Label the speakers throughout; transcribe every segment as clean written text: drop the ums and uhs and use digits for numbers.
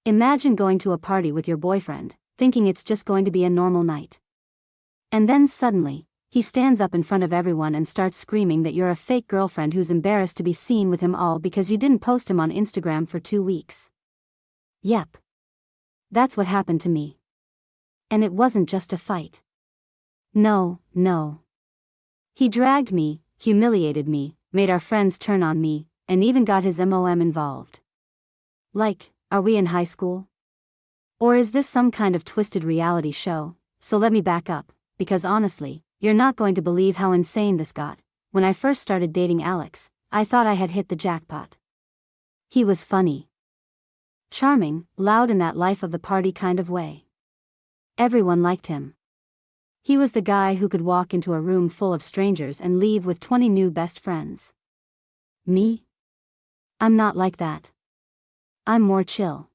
Speaker 1: Imagine going to a party with your boyfriend, thinking it's just going to be a normal night. And then suddenly, he stands up in front of everyone and starts screaming that you're a fake girlfriend who's embarrassed to be seen with him all because you didn't post him on Instagram for 2 weeks. Yep. That's what happened to me. And it wasn't just a fight. No. He dragged me, humiliated me, made our friends turn on me, and even got his mom involved. Like, are we in high school? Or is this some kind of twisted reality show? So let me back up, because honestly, you're not going to believe how insane this got. When I first started dating Alex, I thought I had hit the jackpot. He was funny. Charming, loud in that life of the party kind of way. Everyone liked him. He was the guy who could walk into a room full of strangers and leave with 20 new best friends. Me? I'm not like that. I'm more chill.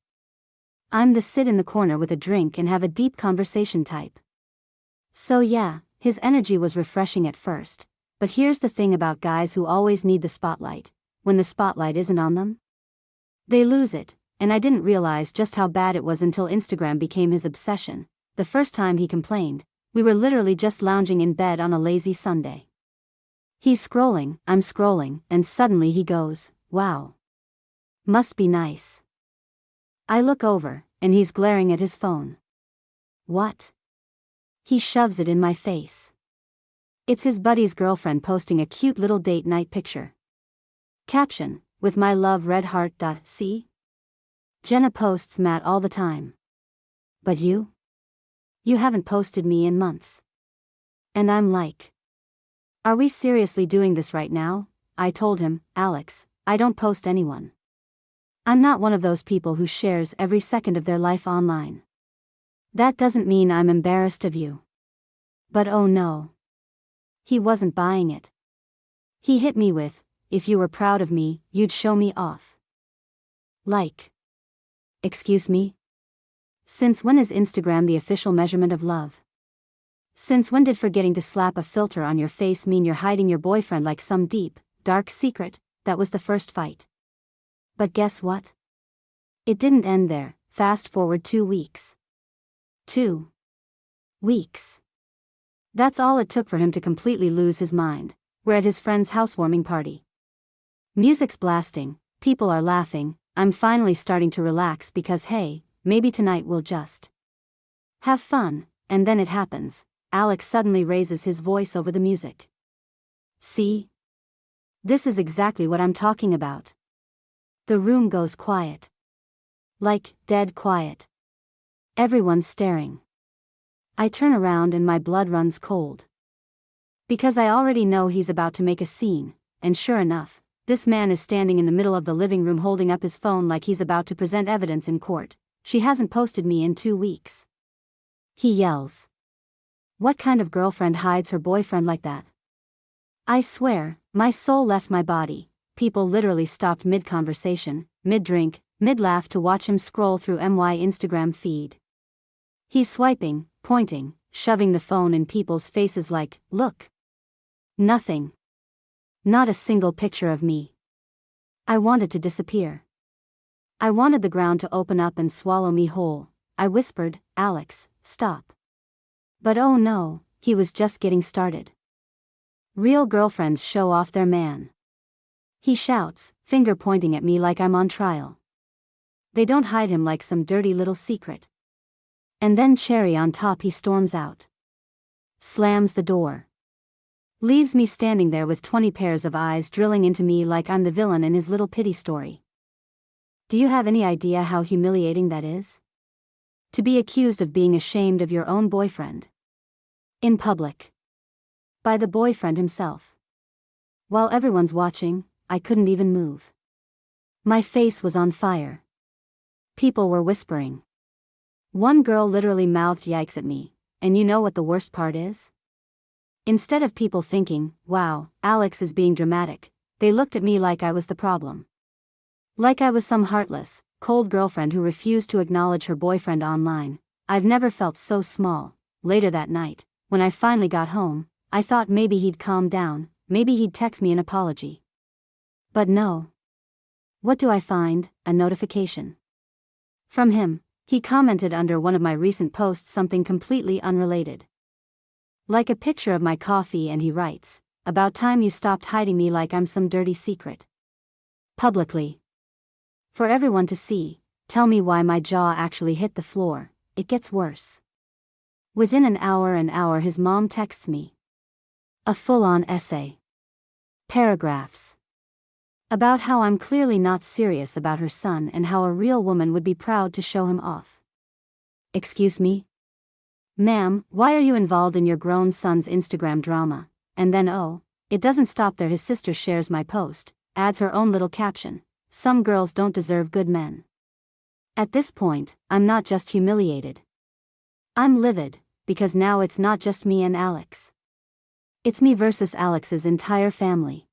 Speaker 1: I'm the sit in the corner with a drink and have a deep conversation type. So yeah, his energy was refreshing at first, but here's the thing about guys who always need the spotlight: when the spotlight isn't on them, they lose it, and I didn't realize just how bad it was until Instagram became his obsession. The first time he complained, we were literally just lounging in bed on a lazy Sunday. He's scrolling, I'm scrolling, and suddenly he goes, "Wow. Must be nice." I look over, and he's glaring at his phone. What? He shoves it in my face. It's his buddy's girlfriend posting a cute little date night picture. Caption, "With my love red heart. See? Jenna posts Matt all the time. But you? You haven't posted me in months." And I'm like, are we seriously doing this right now? I told him, "Alex, I don't post anyone. I'm not one of those people who shares every second of their life online. That doesn't mean I'm embarrassed of you." But oh no. He wasn't buying it. He hit me with, "If you were proud of me, you'd show me off." Like, excuse me? Since when is Instagram the official measurement of love? Since when did forgetting to slap a filter on your face mean you're hiding your boyfriend like some deep, dark secret? That was the first fight. But guess what? It didn't end there. Fast forward 2 weeks. 2 weeks. That's all it took for him to completely lose his mind. We're at his friend's housewarming party. Music's blasting, people are laughing, I'm finally starting to relax because hey, maybe tonight we'll just have fun, and then it happens. Alex suddenly raises his voice over the music. See? This is exactly what I'm talking about. The room goes quiet. Like, dead quiet. Everyone's staring. I turn around and my blood runs cold. Because I already know he's about to make a scene, and sure enough, this man is standing in the middle of the living room holding up his phone like he's about to present evidence in court. "She hasn't posted me in 2 weeks. He yells. What kind of girlfriend hides her boyfriend like that? I swear, my soul left my body. People literally stopped mid-conversation, mid-drink, mid-laugh to watch him scroll through my Instagram feed. He's swiping, pointing, shoving the phone in people's faces like, look. Nothing. Not a single picture of me. I wanted to disappear. I wanted the ground to open up and swallow me whole. I whispered, "Alex, stop." But oh no, he was just getting started. Real girlfriends show off their man. He shouts, finger pointing at me like I'm on trial. They don't hide him like some dirty little secret. And then cherry on top, he storms out. Slams the door. Leaves me standing there with 20 pairs of eyes drilling into me like I'm the villain in his little pity story. Do you have any idea how humiliating that is? To be accused of being ashamed of your own boyfriend. In public. By the boyfriend himself. While everyone's watching, I couldn't even move. My face was on fire. People were whispering. One girl literally mouthed yikes at me, and you know what the worst part is? Instead of people thinking, wow, Alex is being dramatic, they looked at me like I was the problem. Like I was some heartless, cold girlfriend who refused to acknowledge her boyfriend online. I've never felt so small. Later that night, when I finally got home, I thought maybe he'd calm down, maybe he'd text me an apology. But no. What do I find? A notification. From him, he commented under one of my recent posts something completely unrelated. Like a picture of my coffee, and he writes, "About time you stopped hiding me like I'm some dirty secret." Publicly. For everyone to see. Tell me why my jaw actually hit the floor. It gets worse. Within an hour his mom texts me. A full-on essay. Paragraphs. About how I'm clearly not serious about her son and how a real woman would be proud to show him off. Excuse me? Ma'am, why are you involved in your grown son's Instagram drama? And then it doesn't stop there. His sister shares my post, adds her own little caption. Some girls don't deserve good men. At this point, I'm not just humiliated. I'm livid, because now it's not just me and Alex. It's me versus Alex's entire family.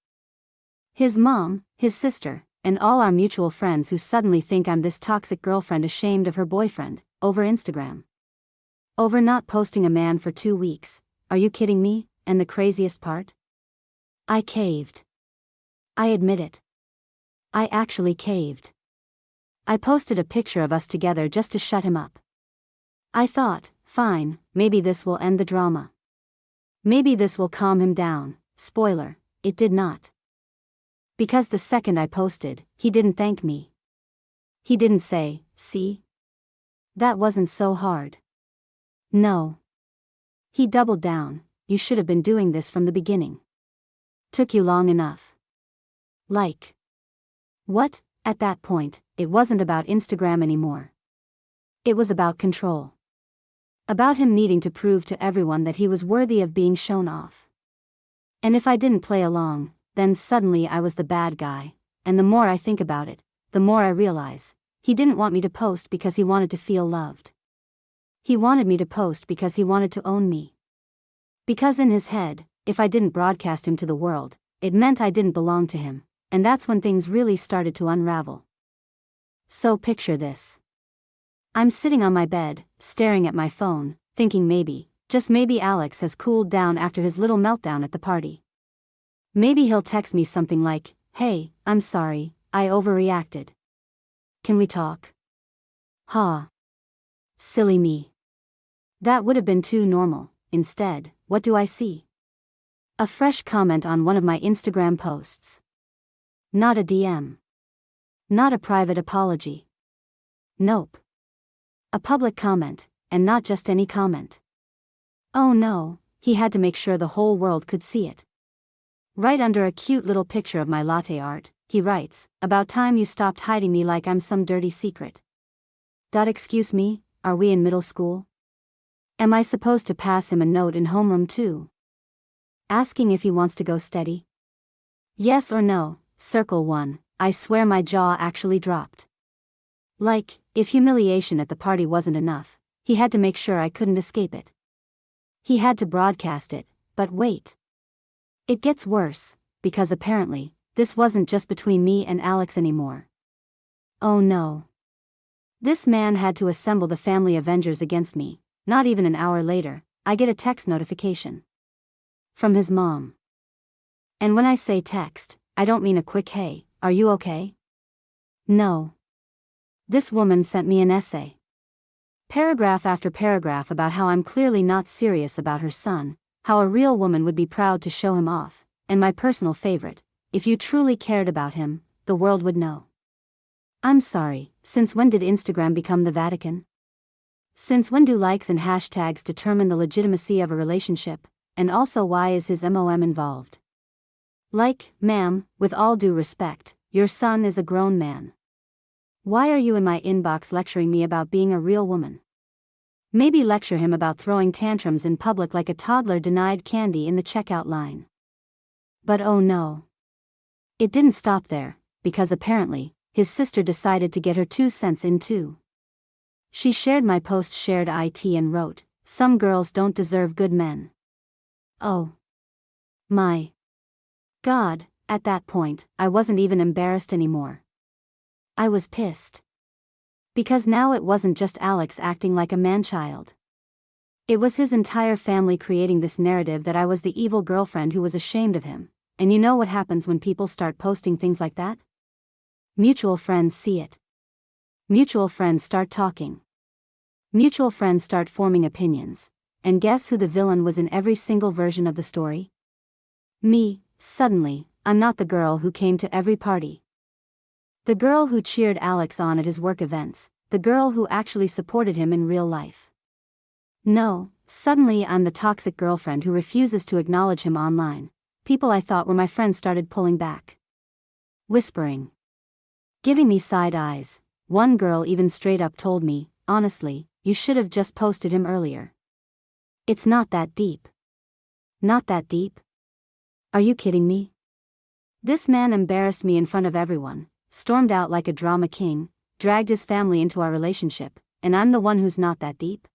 Speaker 1: His mom, his sister, and all our mutual friends who suddenly think I'm this toxic girlfriend ashamed of her boyfriend, over Instagram. Over not posting a man for 2 weeks. Are you kidding me? And the craziest part? I caved. I admit it. I actually caved. I posted a picture of us together just to shut him up. I thought, fine, maybe this will end the drama. Maybe this will calm him down. Spoiler, it did not. Because the second I posted, he didn't thank me. He didn't say, "See? That wasn't so hard." No. He doubled down, "You should have been doing this from the beginning. Took you long enough." Like. What? At that point, it wasn't about Instagram anymore. It was about control. About him needing to prove to everyone that he was worthy of being shown off. And if I didn't play along, then suddenly I was the bad guy, and the more I think about it, the more I realize, he didn't want me to post because he wanted to feel loved. He wanted me to post because he wanted to own me. Because in his head, if I didn't broadcast him to the world, it meant I didn't belong to him, and that's when things really started to unravel. So picture this. I'm sitting on my bed, staring at my phone, thinking maybe, just maybe Alex has cooled down after his little meltdown at the party. Maybe he'll text me something like, "Hey, I'm sorry, I overreacted. Can we talk?" Ha. Silly me. That would have been too normal. Instead, what do I see? A fresh comment on one of my Instagram posts. Not a DM. Not a private apology. Nope. A public comment, and not just any comment. Oh no, he had to make sure the whole world could see it. Right under a cute little picture of my latte art, he writes, "About time you stopped hiding me like I'm some dirty secret." Excuse me, are we in middle school? Am I supposed to pass him a note in homeroom too? Asking if he wants to go steady? Yes or no, circle 1, I swear my jaw actually dropped. Like, if humiliation at the party wasn't enough, he had to make sure I couldn't escape it. He had to broadcast it, but wait. It gets worse, because apparently, this wasn't just between me and Alex anymore. Oh no. This man had to assemble the family Avengers against me. Not even an hour later, I get a text notification. From his mom. And when I say text, I don't mean a quick "Hey, are you okay?" No. This woman sent me an essay. Paragraph after paragraph about how I'm clearly not serious about her son, how a real woman would be proud to show him off, and my personal favorite, if you truly cared about him, the world would know. I'm sorry, since when did Instagram become the Vatican? Since when do likes and hashtags determine the legitimacy of a relationship, and also why is his MOM involved? Like, ma'am, with all due respect, your son is a grown man. Why are you in my inbox lecturing me about being a real woman? Maybe lecture him about throwing tantrums in public like a toddler denied candy in the checkout line. But oh no. It didn't stop there, because apparently, his sister decided to get her 2 cents in too. She shared my post, shared it, and wrote, "Some girls don't deserve good men." Oh. My God, at that point, I wasn't even embarrassed anymore. I was pissed. Because now it wasn't just Alex acting like a man-child. It was his entire family creating this narrative that I was the evil girlfriend who was ashamed of him. And you know what happens when people start posting things like that? Mutual friends see it. Mutual friends start talking. Mutual friends start forming opinions. And guess who the villain was in every single version of the story? Me. Suddenly, I'm not the girl who came to every party. The girl who cheered Alex on at his work events. The girl who actually supported him in real life. No, suddenly I'm the toxic girlfriend who refuses to acknowledge him online. People I thought were my friends started pulling back. Whispering. Giving me side eyes. One girl even straight up told me, honestly, you should have just posted him earlier. It's not that deep. Not that deep? Are you kidding me? This man embarrassed me in front of everyone, stormed out like a drama king, dragged his family into our relationship, and I'm the one who's not that deep?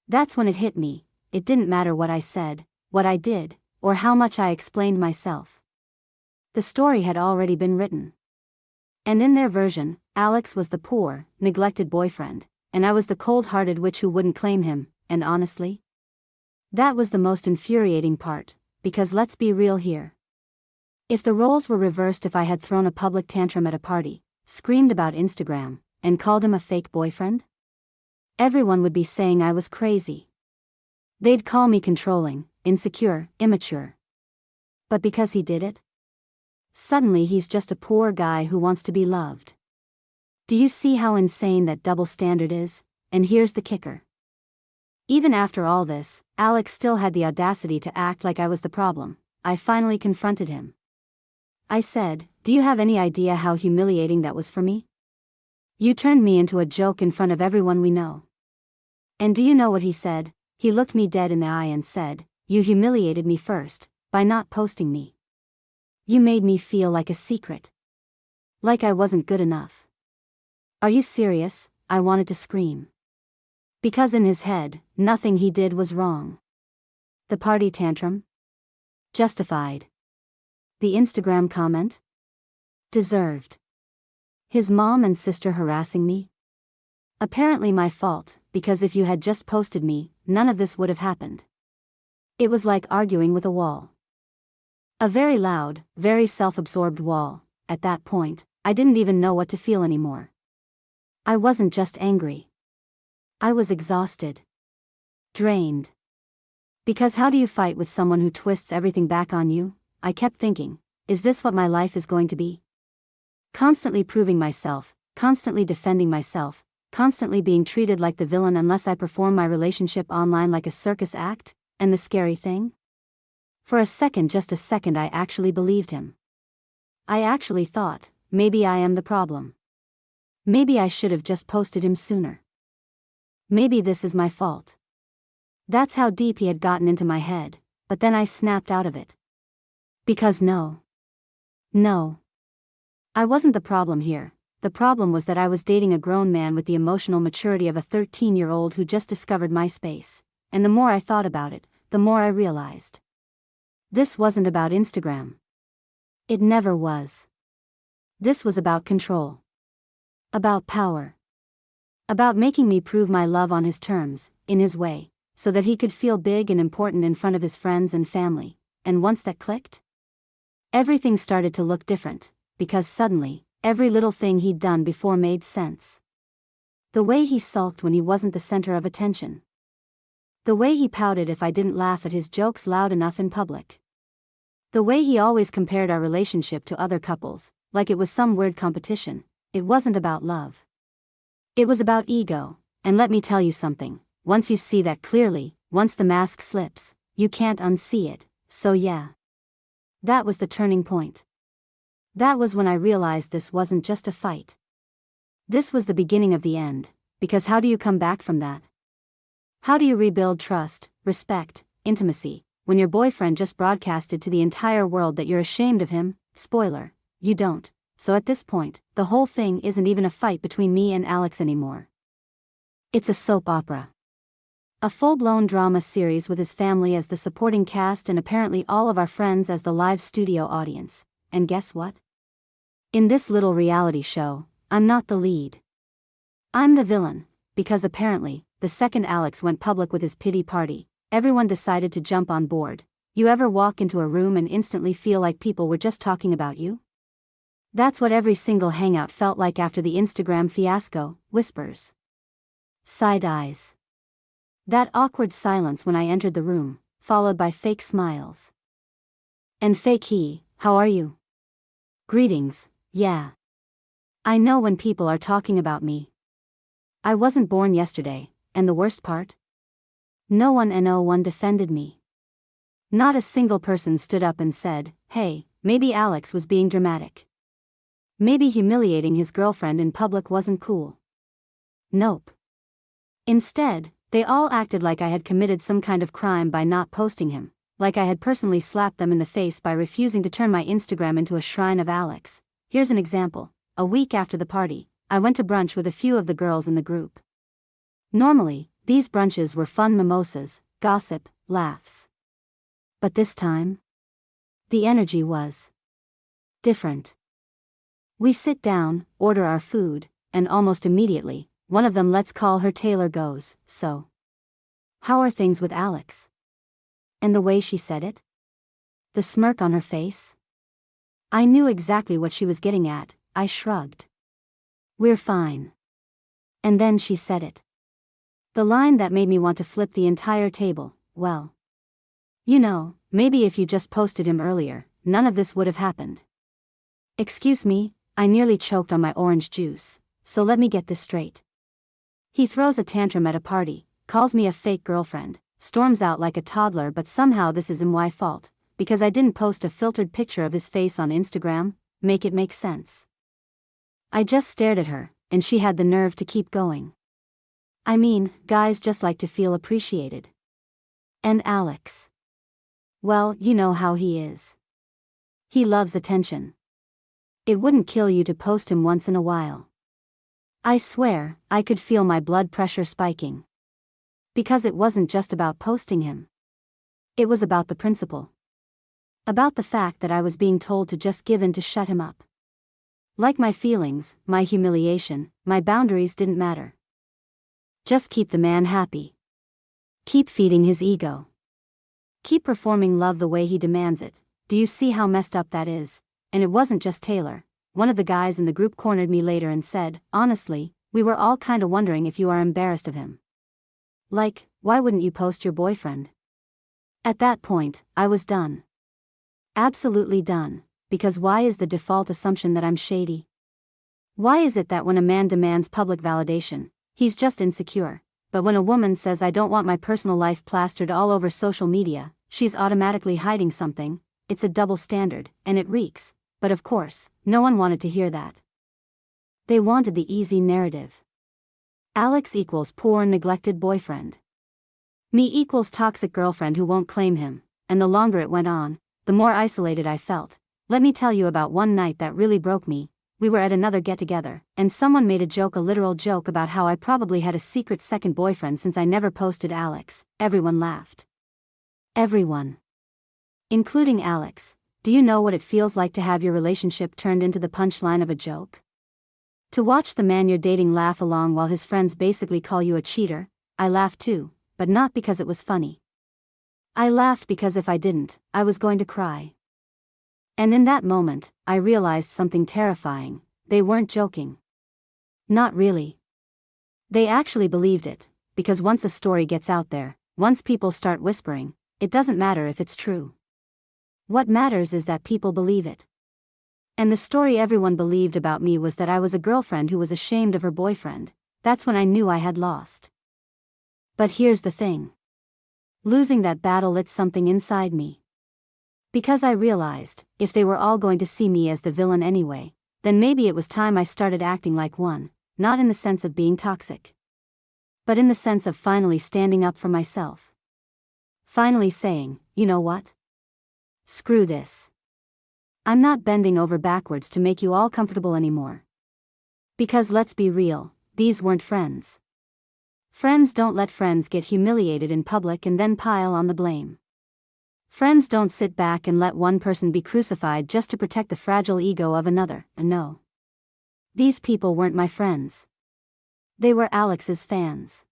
Speaker 1: That's when it hit me. It didn't matter what I said, what I did, or how much I explained myself. The story had already been written. And in their version, Alex was the poor, neglected boyfriend, and I was the cold-hearted witch who wouldn't claim him, and honestly, that was the most infuriating part, because let's be real here. If the roles were reversed, if I had thrown a public tantrum at a party, screamed about Instagram, and called him a fake boyfriend, everyone would be saying I was crazy. They'd call me controlling, insecure, immature. But because he did it, suddenly he's just a poor guy who wants to be loved. Do you see how insane that double standard is? And here's the kicker. Even after all this, Alex still had the audacity to act like I was the problem. I finally confronted him. I said, do you have any idea how humiliating that was for me? You turned me into a joke in front of everyone we know. And do you know what he said? He looked me dead in the eye and said, you humiliated me first, by not posting me. You made me feel like a secret. Like I wasn't good enough. Are you serious? I wanted to scream. Because in his head, nothing he did was wrong. The party tantrum? Justified. The Instagram comment? Deserved. His mom and sister harassing me? Apparently my fault, because if you had just posted me, none of this would have happened. It was like arguing with a wall. A very loud, very self-absorbed wall. At that point, I didn't even know what to feel anymore. I wasn't just angry. I was exhausted. Drained. Because how do you fight with someone who twists everything back on you? I kept thinking, is this what my life is going to be? Constantly proving myself, constantly defending myself, constantly being treated like the villain unless I perform my relationship online like a circus act, and the scary thing? For a second, just a second, I actually believed him. I actually thought, maybe I am the problem. Maybe I should have just posted him sooner. Maybe this is my fault. That's how deep he had gotten into my head, but then I snapped out of it. Because no. I wasn't the problem here. The problem was that I was dating a grown man with the emotional maturity of a 13-year-old who just discovered MySpace, and the more I thought about it, the more I realized. This wasn't about Instagram. It never was. This was about control. About power. About making me prove my love on his terms, in his way, so that he could feel big and important in front of his friends and family, and once that clicked, everything started to look different, because suddenly, every little thing he'd done before made sense. The way he sulked when he wasn't the center of attention. The way he pouted if I didn't laugh at his jokes loud enough in public. The way he always compared our relationship to other couples, like it was some weird competition. It wasn't about love. It was about ego, and let me tell you something, once you see that clearly, once the mask slips, you can't unsee it, so yeah. That was the turning point. That was when I realized this wasn't just a fight. This was the beginning of the end, because how do you come back from that? How do you rebuild trust, respect, intimacy, when your boyfriend just broadcasted to the entire world that you're ashamed of him? Spoiler, you don't. So at this point, the whole thing isn't even a fight between me and Alex anymore. It's a soap opera. A full-blown drama series with his family as the supporting cast and apparently all of our friends as the live studio audience. And guess what? In this little reality show, I'm not the lead. I'm the villain, because apparently, the second Alex went public with his pity party, everyone decided to jump on board. You ever walk into a room and instantly feel like people were just talking about you? That's what every single hangout felt like after the Instagram fiasco, whispers. Side eyes. That awkward silence when I entered the room, followed by fake smiles. And fake how are you? Greetings, yeah. I know when people are talking about me. I wasn't born yesterday, and the worst part? No one defended me. Not a single person stood up and said, hey, maybe Alex was being dramatic. Maybe humiliating his girlfriend in public wasn't cool. Nope. Instead, they all acted like I had committed some kind of crime by not posting him, like I had personally slapped them in the face by refusing to turn my Instagram into a shrine of Alex. Here's an example. A week after the party, I went to brunch with a few of the girls in the group. Normally, these brunches were fun mimosas, gossip, laughs. But this time, the energy was different. We sit down, order our food, and almost immediately, one of them, let's call her Taylor, goes, so, how are things with Alex? And the way she said it? The smirk on her face? I knew exactly what she was getting at. I shrugged. We're fine. And then she said it. The line that made me want to flip the entire table, well, you know, maybe if you just posted him earlier, none of this would have happened. Excuse me, I nearly choked on my orange juice, so let me get this straight. He throws a tantrum at a party, calls me a fake girlfriend, storms out like a toddler, but somehow this is my fault, because I didn't post a filtered picture of his face on Instagram. Make it make sense. I just stared at her, and she had the nerve to keep going. I mean, guys just like to feel appreciated. And Alex. Well, you know how he is. He loves attention. It wouldn't kill you to post him once in a while. I swear, I could feel my blood pressure spiking. Because it wasn't just about posting him. It was about the principle. About the fact that I was being told to just give in to shut him up. Like my feelings, my humiliation, my boundaries didn't matter. Just keep the man happy. Keep feeding his ego. Keep performing love the way he demands it. Do you see how messed up that is? And it wasn't just Taylor. One of the guys in the group cornered me later and said, honestly, we were all kinda wondering if you are embarrassed of him. Like, why wouldn't you post your boyfriend? At that point, I was done. Absolutely done, because why is the default assumption that I'm shady? Why is it that when a man demands public validation, he's just insecure, but when a woman says I don't want my personal life plastered all over social media, she's automatically hiding something? It's a double standard, and it reeks. But of course, no one wanted to hear that. They wanted the easy narrative. Alex equals poor, neglected boyfriend. Me equals toxic girlfriend who won't claim him, and the longer it went on, the more isolated I felt. Let me tell you about one night that really broke me. We were at another get-together, and someone made a literal joke about how I probably had a secret second boyfriend since I never posted Alex. Everyone laughed. Everyone. Including Alex. Do you know what it feels like to have your relationship turned into the punchline of a joke? To watch the man you're dating laugh along while his friends basically call you a cheater? I laughed too, but not because it was funny. I laughed because if I didn't, I was going to cry. And in that moment, I realized something terrifying. They weren't joking. Not really. They actually believed it, because once a story gets out there, once people start whispering, it doesn't matter if it's true. What matters is that people believe it. And the story everyone believed about me was that I was a girlfriend who was ashamed of her boyfriend. That's when I knew I had lost. But here's the thing. Losing that battle lit something inside me. Because I realized, if they were all going to see me as the villain anyway, then maybe it was time I started acting like one, not in the sense of being toxic, but in the sense of finally standing up for myself. Finally saying, you know what? Screw this. I'm not bending over backwards to make you all comfortable anymore. Because let's be real, these weren't friends. Friends don't let friends get humiliated in public and then pile on the blame. Friends don't sit back and let one person be crucified just to protect the fragile ego of another. No. These people weren't my friends. They were Alex's fans.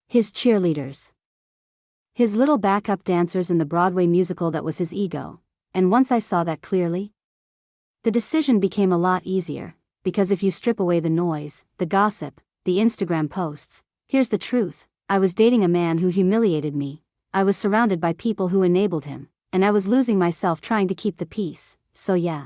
Speaker 1: His cheerleaders. His little backup dancers in the Broadway musical that was his ego, and once I saw that clearly, The decision became a lot easier, because if you strip away the noise, the gossip, the Instagram posts, here's the truth: I was dating a man who humiliated me, I was surrounded by people who enabled him, and I was losing myself trying to keep the peace, so yeah.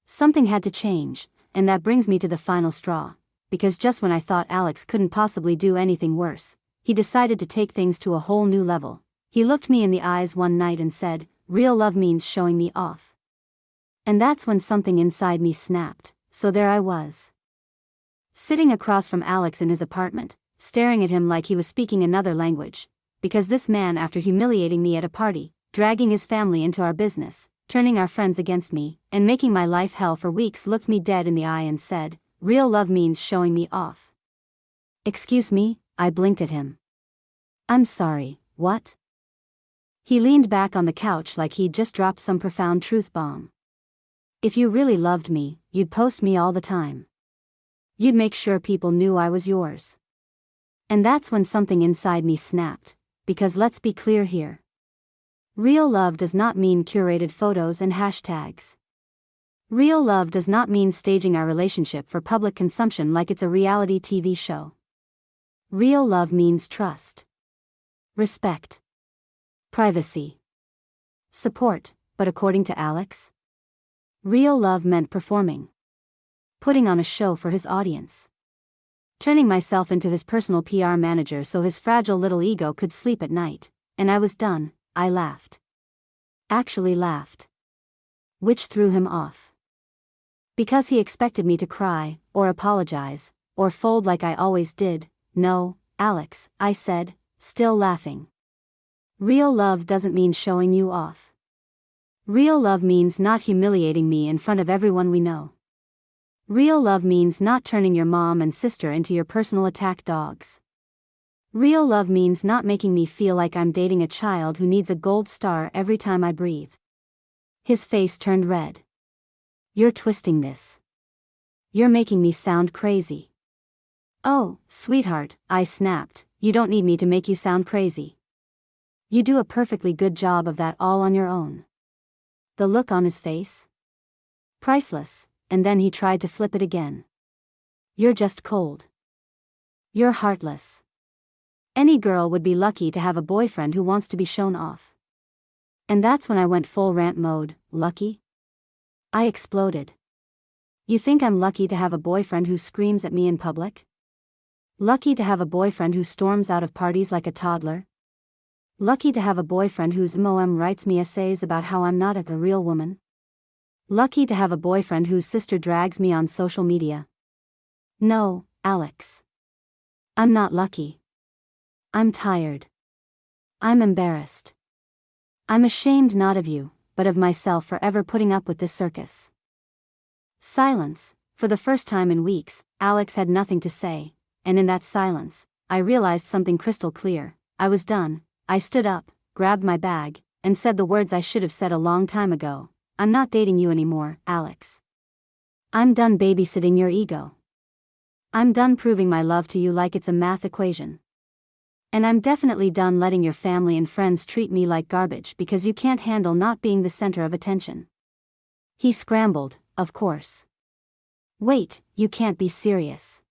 Speaker 1: Something had to change, and that brings me to the final straw, because just when I thought Alex couldn't possibly do anything worse, he decided to take things to a whole new level. He looked me in the eyes one night and said, "Real love means showing me off." And that's when something inside me snapped. So there I was, sitting across from Alex in his apartment, staring at him like he was speaking another language, because this man, after humiliating me at a party, dragging his family into our business, turning our friends against me, and making my life hell for weeks, looked me dead in the eye and said, "Real love means showing me off." "Excuse me?" I blinked at him. "I'm sorry, what?" He leaned back on the couch like he'd just dropped some profound truth bomb. "If you really loved me, you'd post me all the time. You'd make sure people knew I was yours." And that's when something inside me snapped, because let's be clear here. Real love does not mean curated photos and hashtags. Real love does not mean staging our relationship for public consumption like it's a reality TV show. Real love means trust, respect, privacy, support, but according to Alex, real love meant performing, putting on a show for his audience, turning myself into his personal PR manager so his fragile little ego could sleep at night, and I was done. I laughed. Actually laughed. Which threw him off. Because he expected me to cry, or apologize, or fold like I always did. "No, Alex," I said, still laughing. "Real love doesn't mean showing you off. Real love means not humiliating me in front of everyone we know. Real love means not turning your mom and sister into your personal attack dogs. Real love means not making me feel like I'm dating a child who needs a gold star every time I breathe." His face turned red. "You're twisting this. You're making me sound crazy." "Oh, sweetheart," I snapped, "you don't need me to make you sound crazy. You do a perfectly good job of that all on your own." The look on his face? Priceless. And then he tried to flip it again. "You're just cold. You're heartless. Any girl would be lucky to have a boyfriend who wants to be shown off." And that's when I went full rant mode. "Lucky?" I exploded. "You think I'm lucky to have a boyfriend who screams at me in public? Lucky to have a boyfriend who storms out of parties like a toddler? Lucky to have a boyfriend whose mom writes me essays about how I'm not a real woman? Lucky to have a boyfriend whose sister drags me on social media? No, Alex. I'm not lucky. I'm tired. I'm embarrassed. I'm ashamed not of you, but of myself for ever putting up with this circus." Silence. For the first time in weeks, Alex had nothing to say, and in that silence, I realized something crystal clear. I was done. I stood up, grabbed my bag, and said the words I should have said a long time ago. "I'm not dating you anymore, Alex. I'm done babysitting your ego. I'm done proving my love to you like it's a math equation. And I'm definitely done letting your family and friends treat me like garbage because you can't handle not being the center of attention." He scrambled, "Of course. Wait, you can't be serious.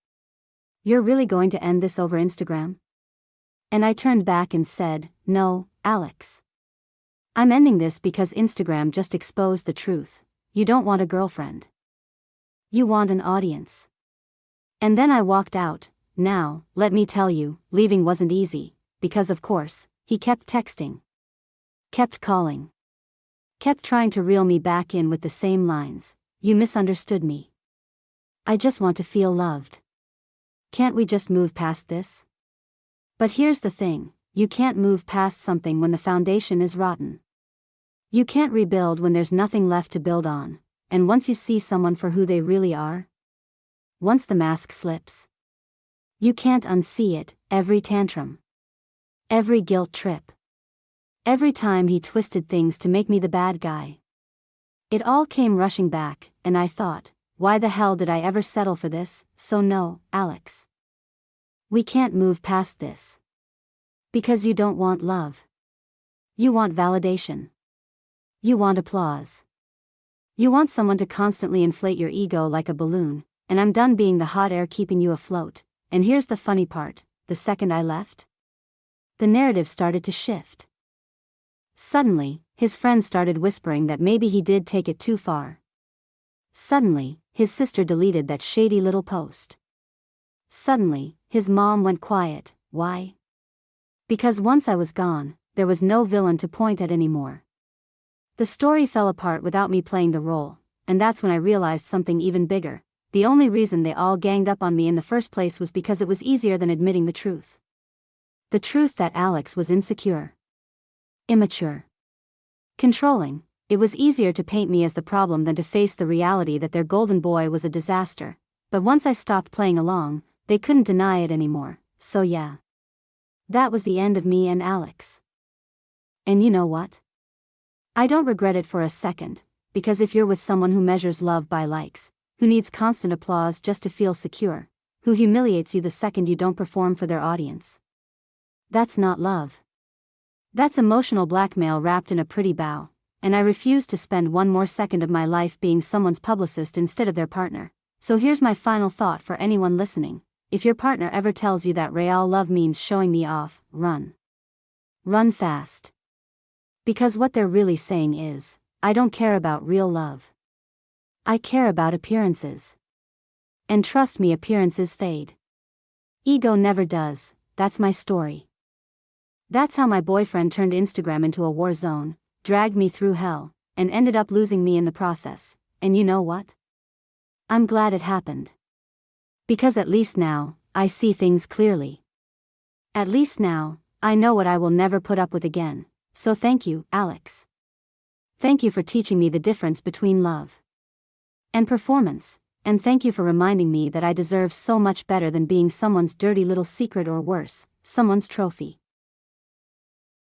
Speaker 1: You're really going to end this over Instagram?" And I turned back and said, "No, Alex. I'm ending this because Instagram just exposed the truth. You don't want a girlfriend. You want an audience." And then I walked out. Now, let me tell you, leaving wasn't easy, because of course, he kept texting. Kept calling. Kept trying to reel me back in with the same lines. "You misunderstood me. I just want to feel loved. Can't we just move past this?" But here's the thing, you can't move past something when the foundation is rotten. You can't rebuild when there's nothing left to build on, and once you see someone for who they really are, once the mask slips, you can't unsee it. Every tantrum, every guilt trip, every time he twisted things to make me the bad guy. It all came rushing back, and I thought, why the hell did I ever settle for this? So no, Alex. We can't move past this. Because you don't want love. You want validation. You want applause. You want someone to constantly inflate your ego like a balloon, and I'm done being the hot air keeping you afloat. And here's the funny part, the second I left, the narrative started to shift. Suddenly, his friends started whispering that maybe he did take it too far. Suddenly, his sister deleted that shady little post. Suddenly, his mom went quiet. Why? Because once I was gone, there was no villain to point at anymore. The story fell apart without me playing the role, and that's when I realized something even bigger. The only reason they all ganged up on me in the first place was because it was easier than admitting the truth. The truth that Alex was insecure, immature, controlling. It was easier to paint me as the problem than to face the reality that their golden boy was a disaster. But once I stopped playing along, they couldn't deny it anymore. So yeah. That was the end of me and Alex. And you know what? I don't regret it for a second, because if you're with someone who measures love by likes, who needs constant applause just to feel secure, who humiliates you the second you don't perform for their audience, that's not love. That's emotional blackmail wrapped in a pretty bow, and I refuse to spend one more second of my life being someone's publicist instead of their partner. So here's my final thought for anyone listening. If your partner ever tells you that real love means showing me off, run. Run fast. Because what they're really saying is, I don't care about real love. I care about appearances. And trust me, appearances fade. Ego never does. That's my story. That's how my boyfriend turned Instagram into a war zone, dragged me through hell, and ended up losing me in the process. And you know what? I'm glad it happened. Because at least now, I see things clearly. At least now, I know what I will never put up with again. So thank you, Alex. Thank you for teaching me the difference between love and performance, and thank you for reminding me that I deserve so much better than being someone's dirty little secret or worse, someone's trophy.